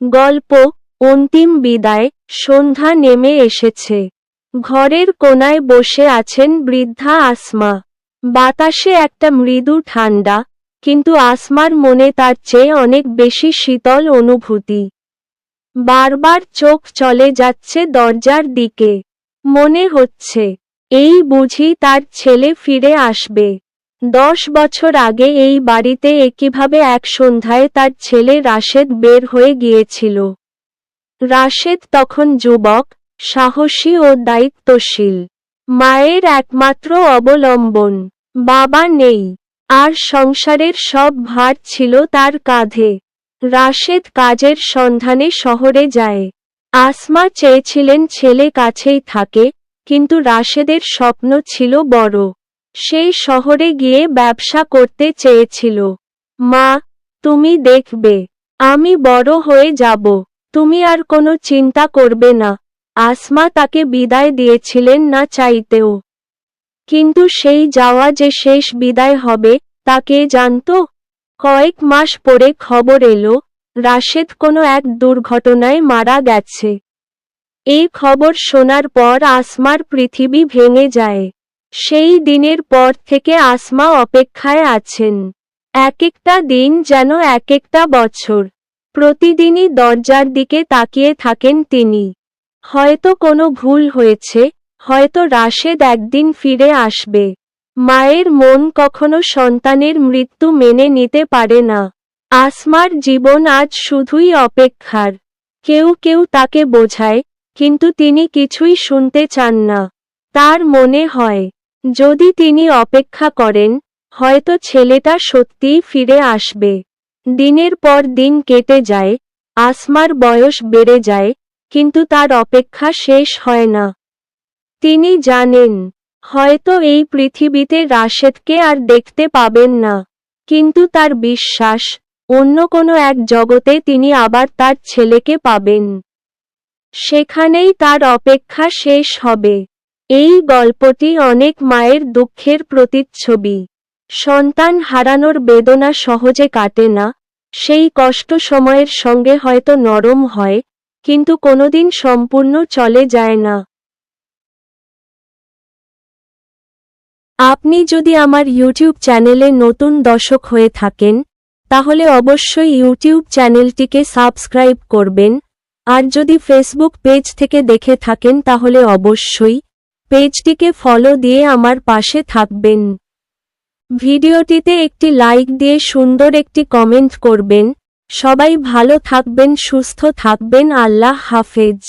গল্প অন্তিম বিদায়। সন্ধ্যা নেমে এসেছে। ঘরের কোণায় বসে আছেন বৃদ্ধা আসমা। বাতাসে একটা মৃদু ঠান্ডা, কিন্তু আসমার মনে তার চেয়ে অনেক বেশি শীতল অনুভূতি। বারবার চোখ চলে যাচ্ছে দরজার দিকে। মনে হচ্ছে এই বুঝি তার ছেলে ফিরে আসবে। 10 বছর আগে এই বাড়িতে একইভাবে এক সন্ধ্যায় তার ছেলে রাশেদ বের হয়ে গিয়েছিল। রাশেদ তখন যুবক, সাহসী ও দায়িত্বশীল। মায়ের একমাত্র অবলম্বন। বাবা নেই, আর সংসারের সব ভার ছিল তার কাঁধে। রাশেদ কাজের সন্ধানে শহরে যায়। আসমা চেয়েছিলেন ছেলে কাছেই থাকে, কিন্তু রাশেদের স্বপ্ন ছিল বড়। সেই শহরে গিয়ে ব্যবসা করতে চেয়েছিল। মা, তুমি দেখবে, আমি বড় হয়ে যাব, তুমি আর কোনো চিন্তা করবে না। আসমা তাকে বিদায় দিয়েছিলেন না চাইতেও। কিন্তু সেই যাওয়া যে শেষ বিদায় হবে, তা কে জানত? কয়েক মাস পরে খবর এলো, রাশেদ কোনো এক দুর্ঘটনায় মারা গেছে। এই খবর শোনার পর আসমার পৃথিবী ভেঙে যায়। সেই দিনের পর থেকে আসমা অপেক্ষায় আছেন। এক একটা দিন যেন এক একটা বছর। প্রতিদিনই দরজার দিকে তাকিয়ে থাকেন তিনি। হয়তো কোনো ভুল হয়েছে, হয়তো রাশেদ একদিন ফিরে আসবে। মায়ের মন কখনো সন্তানের মৃত্যু মেনে নিতে পারে না। আসমার জীবন আজ শুধুই অপেক্ষার। কেউ কেউ তাকে বোঝায়, কিন্তু তিনি কিছুই শুনতে চান না। তার মনে হয়, যদি তিনি অপেক্ষা করেন, হয়তো ছেলেটা সত্যিই ফিরে আসবে। দিনের পর দিন কেটে যায়, আসমার বয়স বেড়ে যায়, কিন্তু তার অপেক্ষা শেষ হয় না। তিনি জানেন, হয়তো এই পৃথিবীতে রাশেদকে আর দেখতে পাবেন না। কিন্তু তার বিশ্বাস, অন্য কোনো এক জগতে তিনি আবার তার ছেলেকে পাবেন। সেখানেই তার অপেক্ষা শেষ হবে। এই গল্পটি অনেক মায়ের দুঃখের প্রতিচ্ছবি। সন্তান হারানোর বেদনা সহজে কাটে না। সেই কষ্ট সময়ের সঙ্গে হয়তো নরম হয়, কিন্তু কোনোদিন সম্পূর্ণ চলে যায় না। আপনি যদি আমার ইউটিউব চ্যানেলে নতুন দর্শক হয়ে থাকেন, তাহলে অবশ্যই ইউটিউব চ্যানেলটিকে সাবস্ক্রাইব করবেন। আর যদি ফেসবুক পেজ থেকে দেখে থাকেন তাহলে অবশ্যই পেজটিকে ফলো দিয়ে আমার পাশে থাকবেন। ভিডিওটিতে একটি লাইক দিয়ে সুন্দর একটি কমেন্ট করবেন। সবাই ভালো থাকবেন, সুস্থ থাকবেন। আল্লাহ হাফেজ।